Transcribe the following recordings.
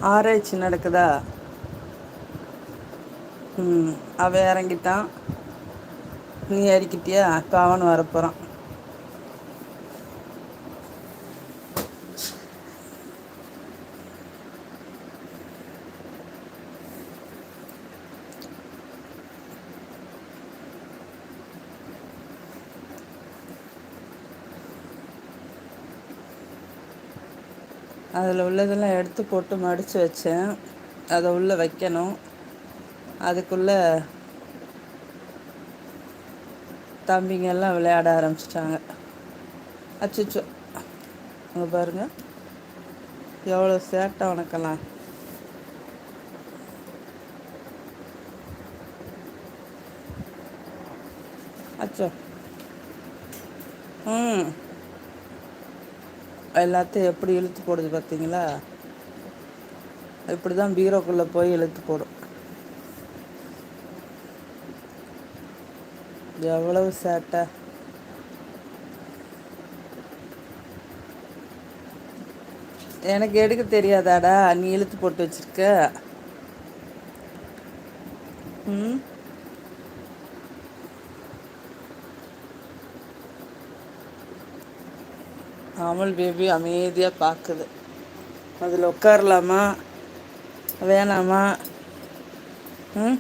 ஆராய்ச்சி நடக்குதா? ம். அவன் இறங்கிட்டான். நீ இறக்கிட்டியா? இப்போ அவன் வரப்போகிறான். அதில் உள்ளதெல்லாம் எடுத்து போட்டு மடித்து வச்சேன். அதை உள்ளே வைக்கணும். அதுக்குள்ளே தம்பிங்க எல்லாம் விளையாட ஆரம்பிச்சிட்டாங்க. அச்சோ, அங்கே பாருங்க எவ்வளோ சேட்டை உனக்கெல்லாம். அச்சோ. ம். எல்லாத்தையும் எப்படி இழுத்து போடுது பார்த்தீங்களா? இப்படி தான் பீரோக்குள்ளே போய் இழுத்து போடும். எவ்வளவு சேட்டை. எனக்கு எடுக்க தெரியாதாடா? நீ இழுத்து போட்டு வச்சிருக்க. ம். அமல் பேபி அமைதியாக பார்க்குது. அதில் உட்காரலாமா வேணாமா? ம்.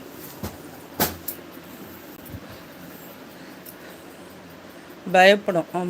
பயப்படும் அமல்.